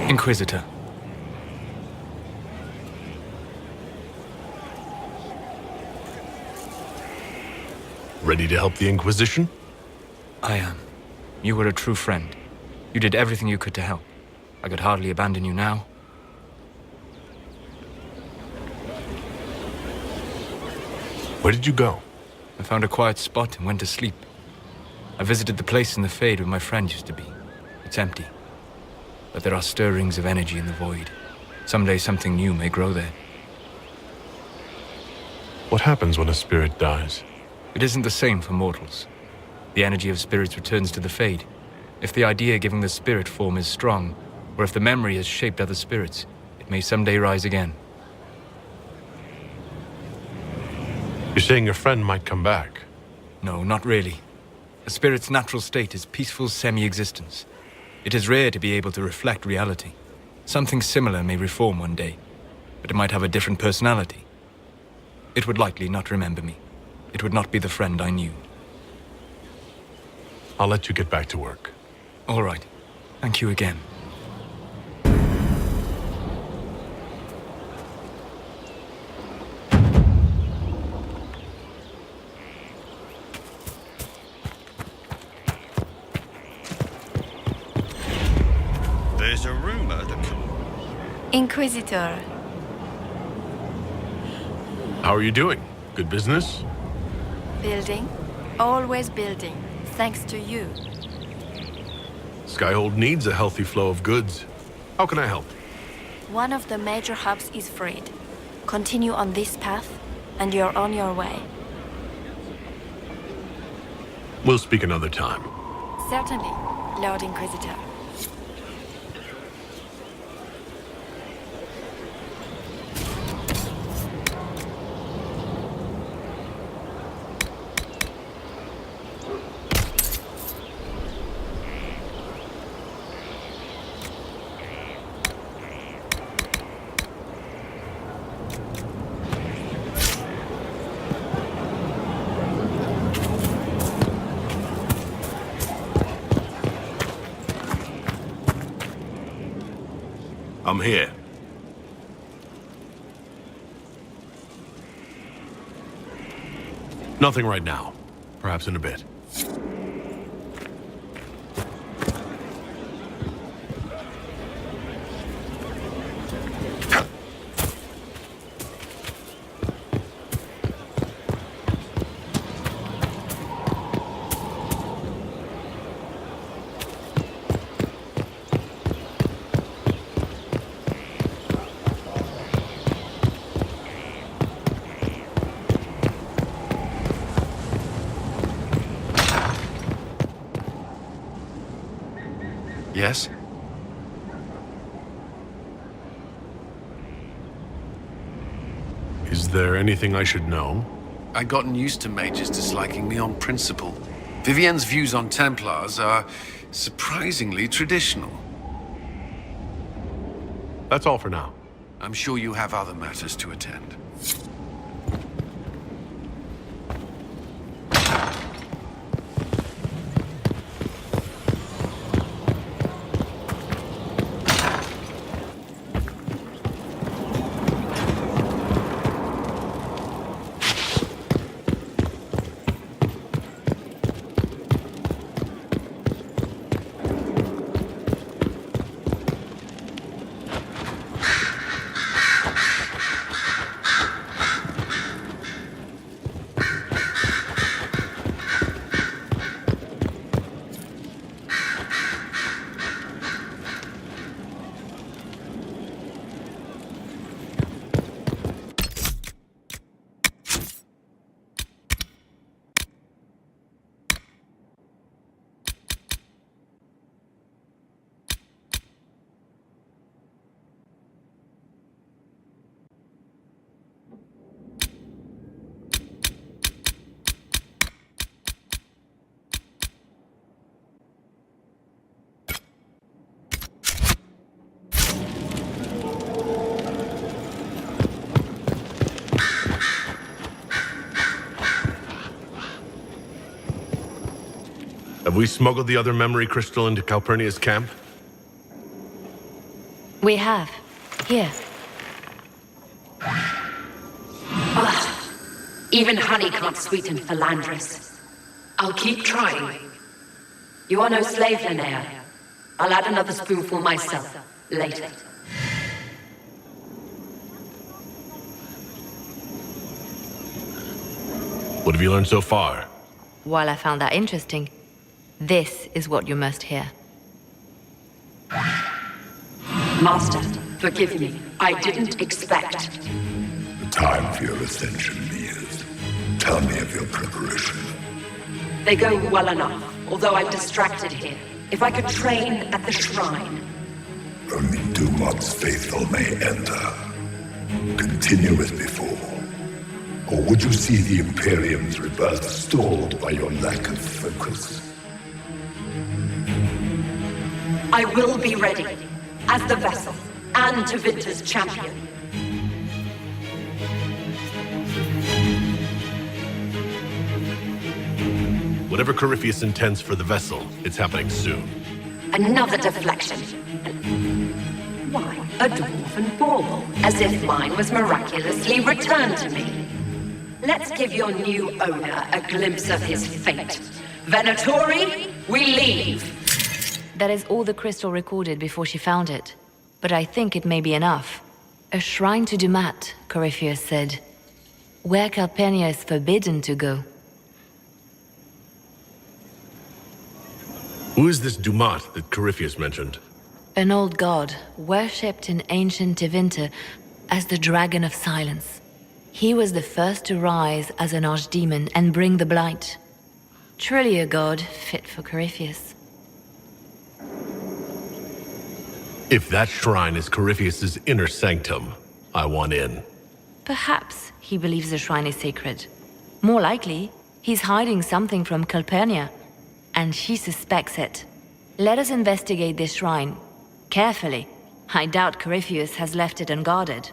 Inquisitor. Ready to help the Inquisition? I am. You were a true friend. You did everything you could to help. I could hardly abandon you now. Where did you go? I found a quiet spot and went to sleep. I visited the place in the Fade where my friend used to be. It's empty. But there are stirrings of energy in the void. Someday something new may grow there. What happens when a spirit dies? It isn't the same for mortals. The energy of spirits returns to the Fade. If the idea giving the spirit form is strong, or if the memory has shaped other spirits, it may someday rise again. You're saying your friend might come back? No, not really. A spirit's natural state is peaceful semi-existence. It is rare to be able to reflect reality. Something similar may reform one day, but it might have a different personality. It would likely not remember me. It would not be the friend I knew. I'll let you get back to work. All right. Thank you again. There's a rumor that... Inquisitor. How are you doing? Good business? Building. Always building. Thanks to you. Skyhold needs a healthy flow of goods. How can I help? One of the major hubs is freed. Continue on this path, and you're on your way. We'll speak another time. Certainly, Lord Inquisitor. I'm here. Nothing right now. Perhaps in a bit. Yes? Is there anything I should know? I'd gotten used to mages disliking me on principle. Vivienne's views on Templars are surprisingly traditional. That's all for now. I'm sure you have other matters to attend. Have we smuggled the other memory crystal into Calpurnia's camp? We have. Here. Even honey can't sweeten Philandris. I'll keep trying. You are no slave, Linnea. I'll add another spoonful myself, later. What have you learned so far? While I found that interesting, this is what you must hear. Master, forgive me. I didn't expect. The time for your ascension nears. Tell me of your preparation. They go well enough, although I'm distracted here. If I could train at the shrine. Only Dumat's faithful may enter. Continue as before. Or would you see the Imperium's rebirth stalled by your lack of focus? I will be ready, as the vessel, and Tevinter's champion. Whatever Corypheus intends for the vessel, it's happening soon. Another deflection. Why, a dwarven bauble, as if mine was miraculously returned to me. Let's give your new owner a glimpse of his fate. Venatori, we leave! That is all the crystal recorded before she found it. But I think it may be enough. A shrine to Dumat, Corypheus said. Where Calpurnia is forbidden to go. Who is this Dumat that Corypheus mentioned? An old god, worshipped in ancient Tevinter as the Dragon of Silence. He was the first to rise as an archdemon and bring the blight. Truly a god fit for Corypheus. If that shrine is Corypheus's inner sanctum, I want in. Perhaps he believes the shrine is sacred. More likely, he's hiding something from Calpurnia, and she suspects it. Let us investigate this shrine. Carefully. I doubt Corypheus has left it unguarded.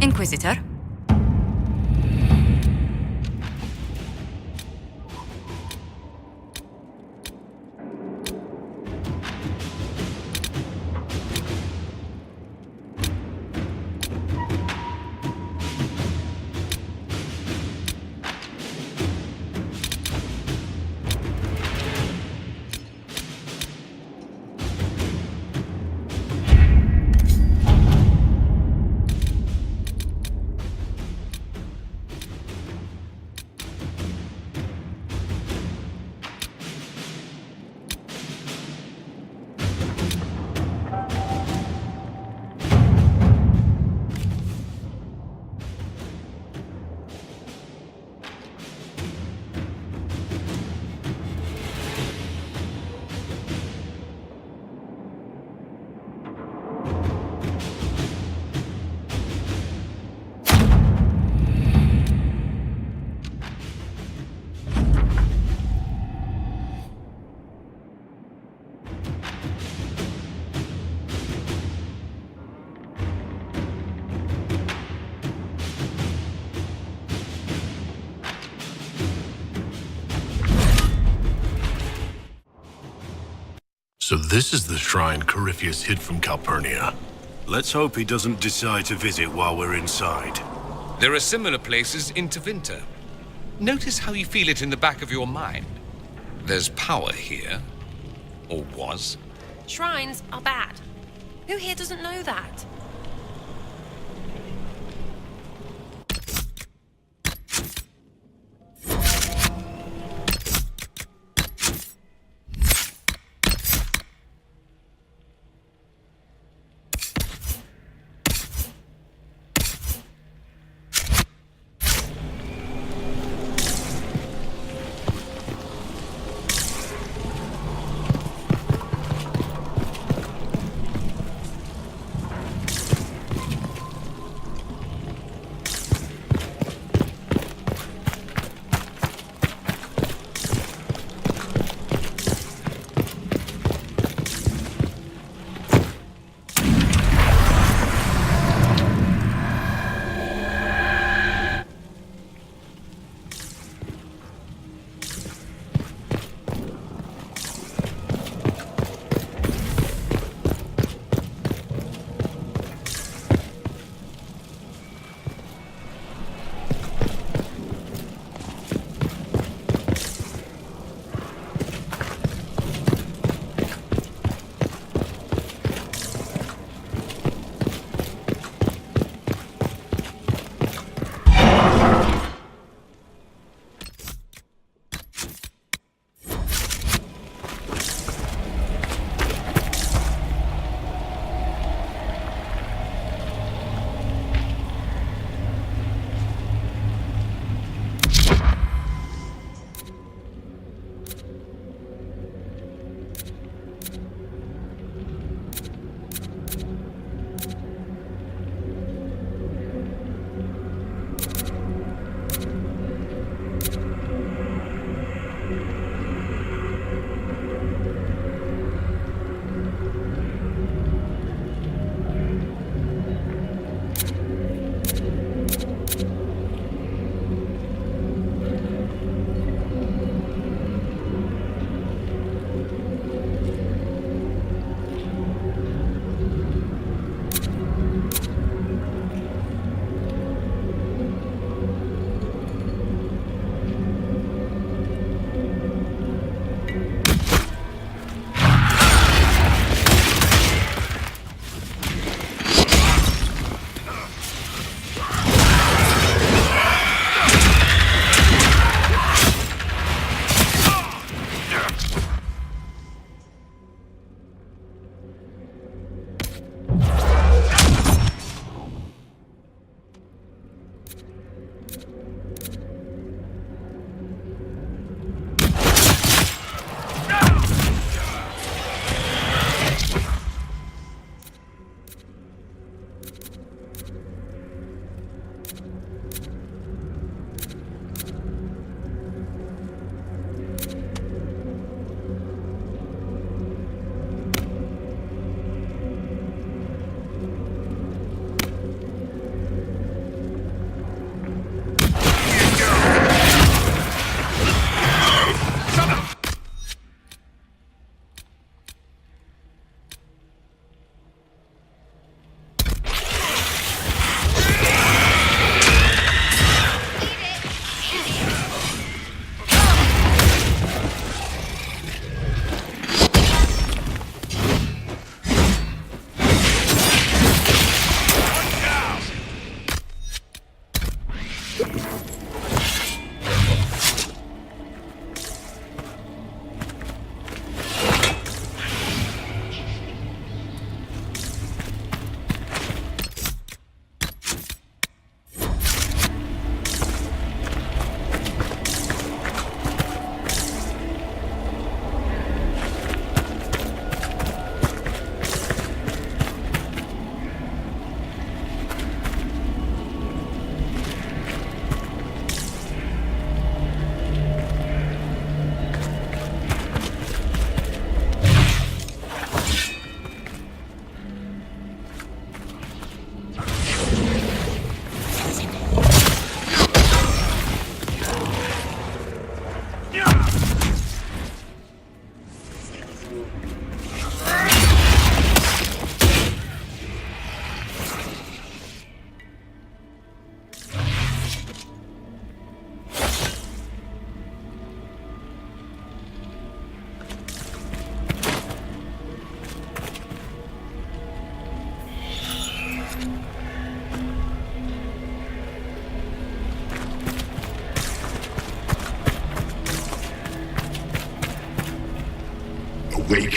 Inquisitor? So this is the shrine Corypheus hid from Calpurnia. Let's hope he doesn't decide to visit while we're inside. There are similar places in Tevinter. Notice how you feel it in the back of your mind. There's power here. Or was. Shrines are bad. Who here doesn't know that?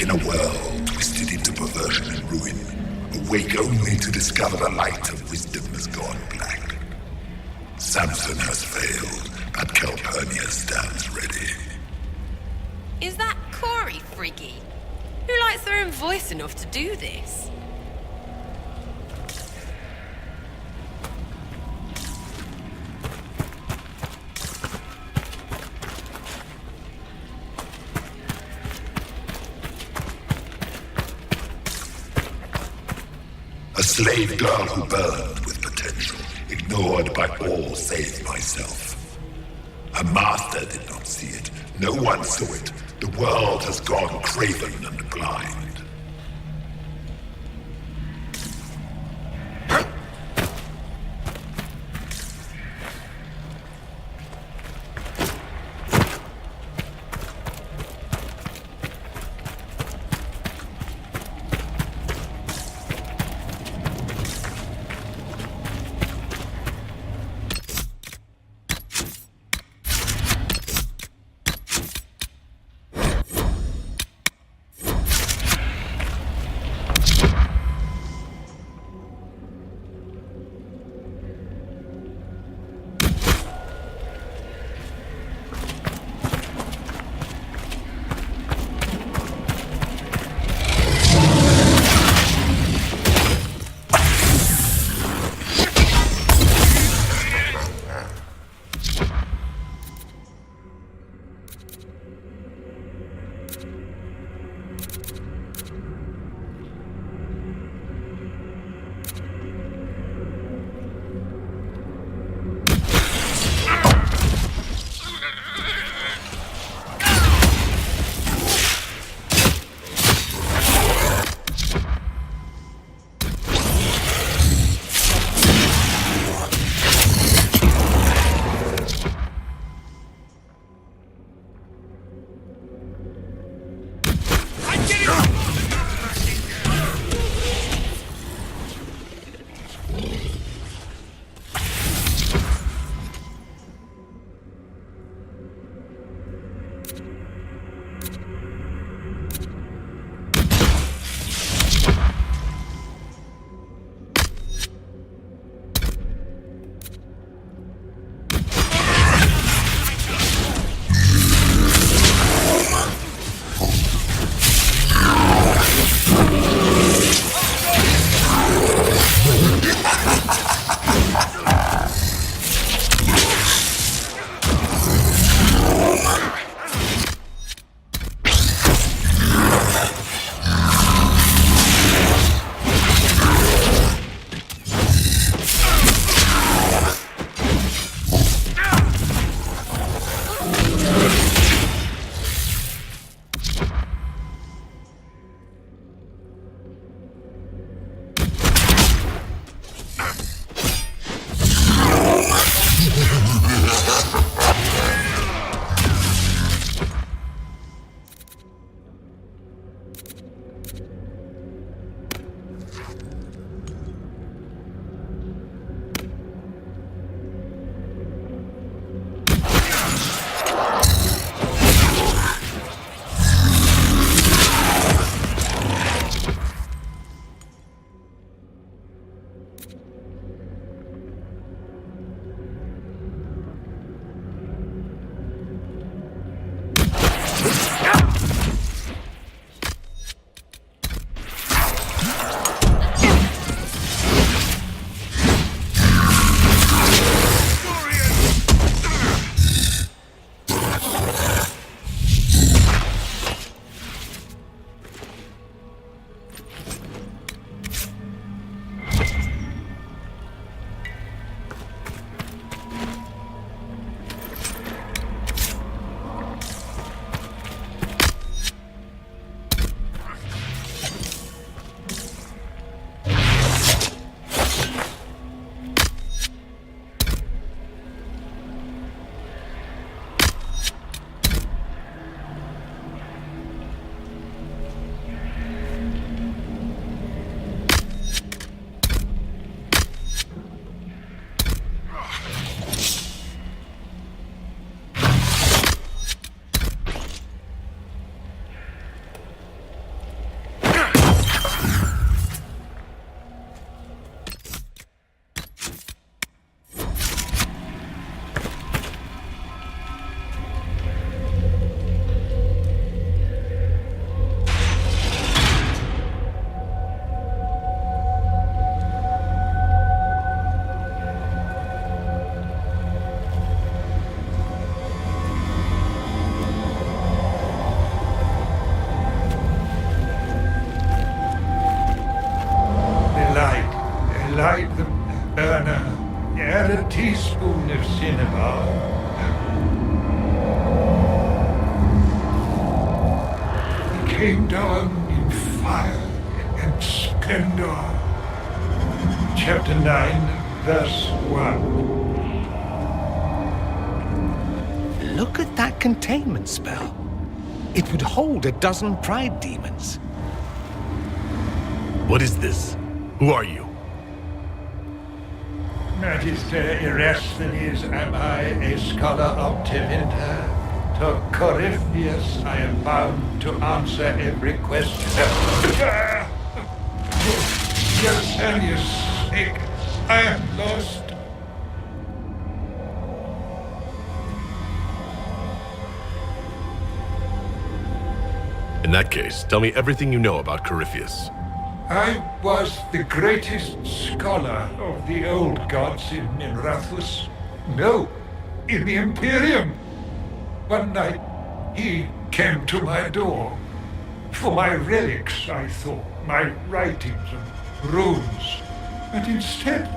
in a world twisted into perversion and ruin, awake only to discover the light of wisdom has gone black. Samson has failed, but Calpurnia stands ready. Is that Corey Friggy? Who likes their own voice enough to do this? A slave girl who burned with potential, ignored by all save myself. Her master did not see it. No one saw it. The world has gone craven and blind. empire and splendor. Chapter 9, verse 1. Look at that containment spell. It would hold a dozen pride demons. What is this? Who are you? Magister Erasthenes, am I a scholar of Tevinter? To Corypheus I am bound to answer every question. For Yesenius' sake, I am lost. In that case, tell me everything you know about Corypheus. I was the greatest scholar of the old gods in Minrathus. No, in the Imperium. One night, he came to my door. For my relics, I thought, my writings and runes. But instead,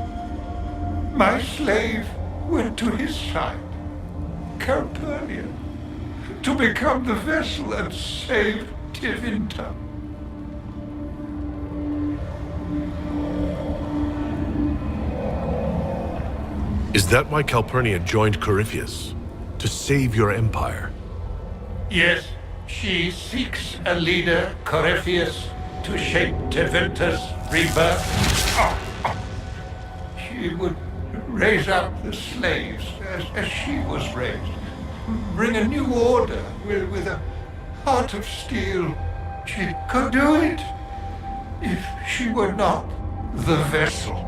my slave went to his side, Calpurnia, to become the vessel and save Tevinter. Is that why Calpurnia joined Corypheus? To save your empire? Yes, she seeks a leader, Corypheus, to shape Tevinter's rebirth. She would raise up the slaves as she was raised. Bring a new order with a heart of steel. She could do it if she were not the vessel.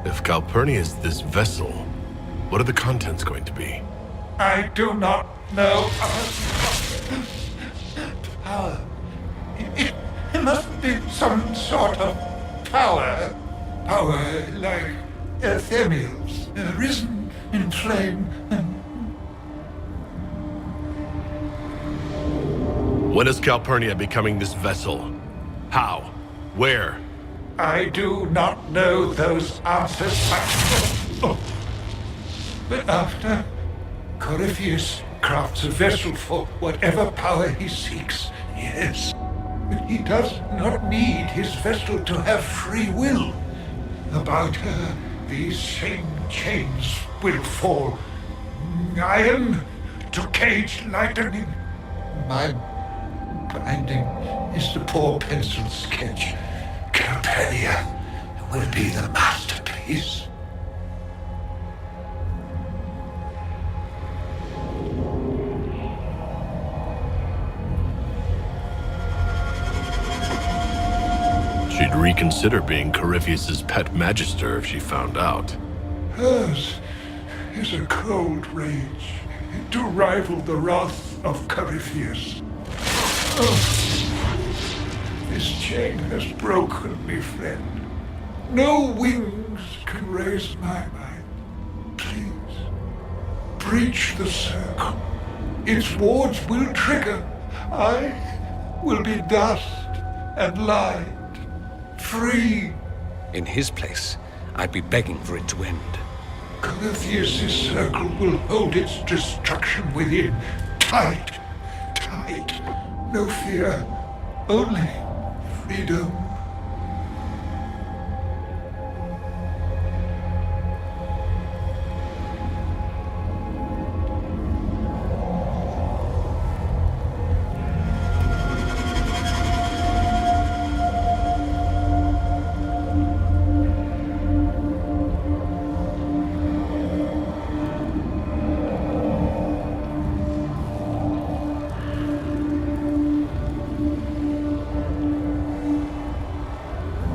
If Calpurnia is this vessel, what are the contents going to be? I do not know. Power. It must be some sort of power. Power like Earthemials, risen in flame and... When is Calpurnia becoming this vessel? How? Where? I do not know those answers. But after, Corypheus crafts a vessel for whatever power he seeks. Yes. But he does not need his vessel to have free will. About her, these same chains will fall. Iron to cage lightning. My binding is the poor pencil sketch. Calpurnia will be the masterpiece. She'd reconsider being Corypheus's pet magister if she found out. Hers is a cold rage to rival the wrath of Corypheus. This chain has broken me, friend. No wings can raise my mind. Please, breach the circle. Its wards will trigger. I will be dust and light. Free. In his place, I'd be begging for it to end. Corypheus' circle will hold its destruction within. Tight. Tight. No fear. Only freedom.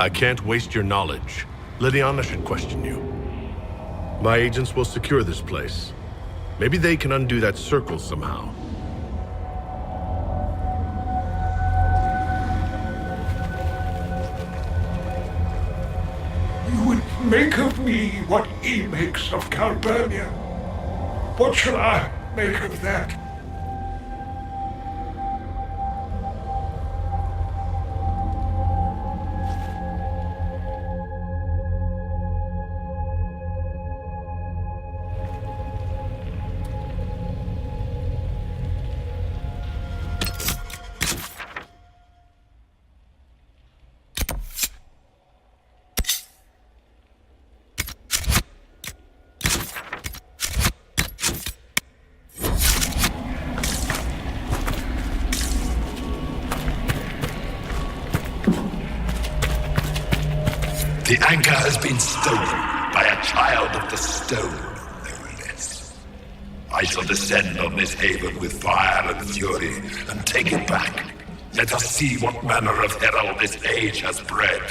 I can't waste your knowledge. Lydiana should question you. My agents will secure this place. Maybe they can undo that circle somehow. You would make of me what he makes of Calpurnia. What shall I make of that? The anchor has been stolen by a child of the stone, no less. I shall descend on this haven with fire and fury and take it back. Let us see what manner of herald this age has bred.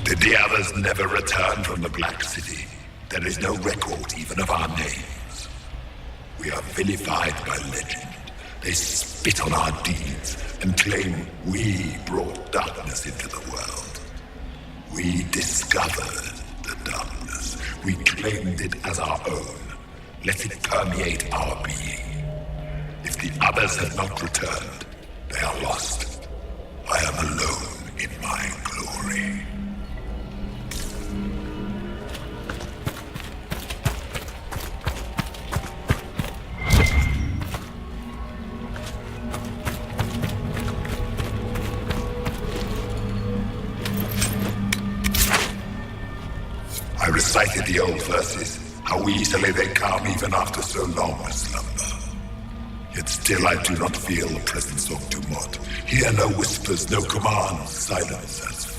Did the others never return from the Black City? There is no record even of our names. We are vilified by legend. They spit on our deeds and claim we brought darkness into the world. We discovered the darkness. We claimed it as our own. Let it permeate our being. If the others have not returned, they are lost. I am alone in my glory. recited the old verses, how easily they come even after so long a slumber. Yet still I do not feel the presence of Dumat. Hear no whispers, no commands, silence has fallen.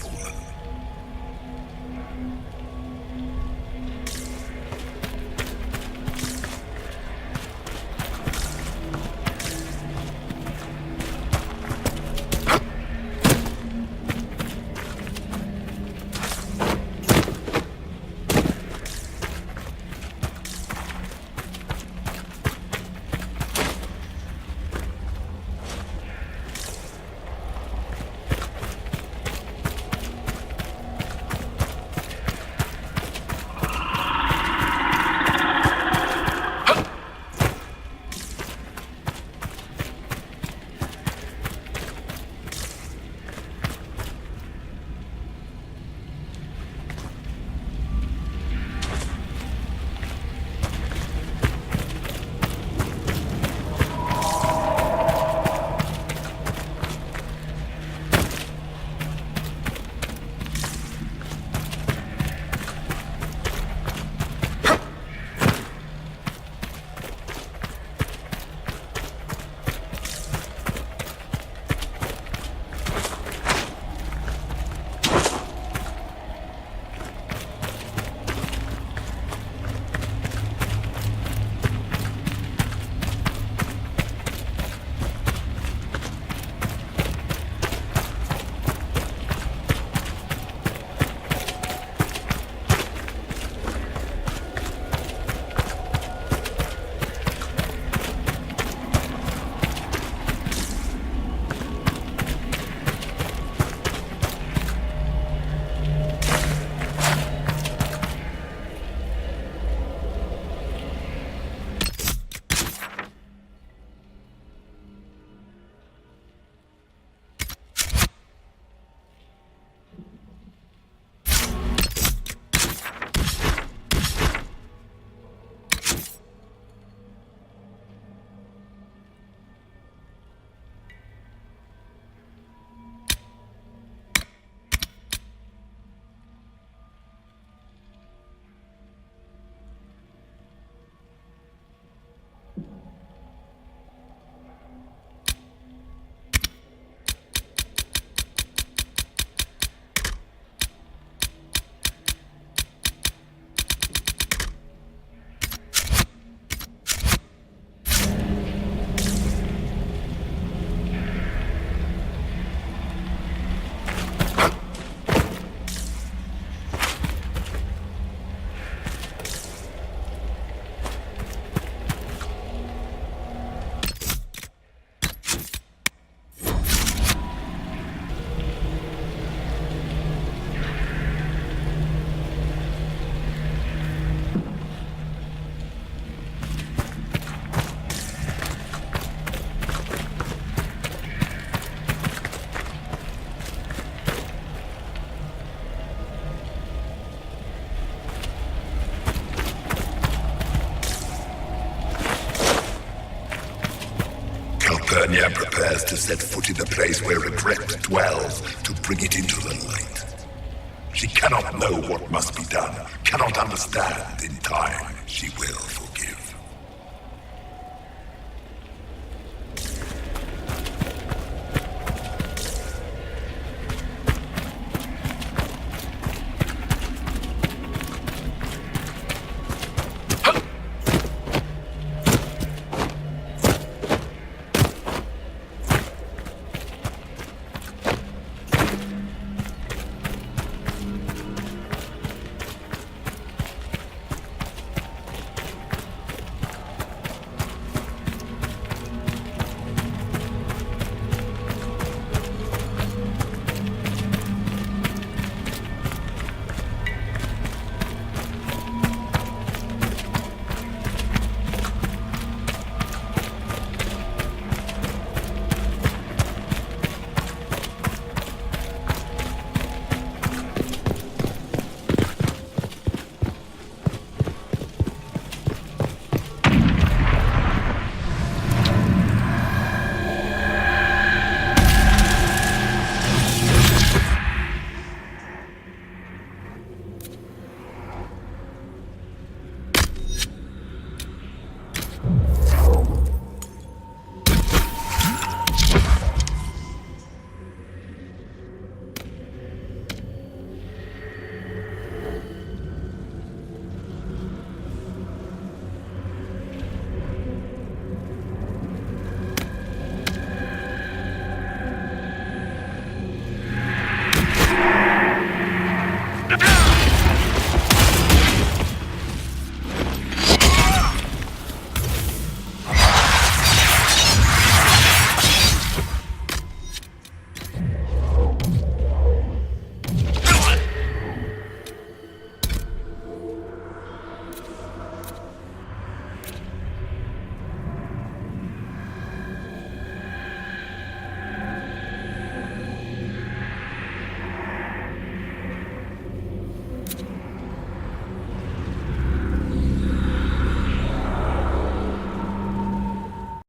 Calpurnia prepares to set foot in the place where regret dwells to bring it into the light. She cannot know what must be done, cannot understand. In time, she will.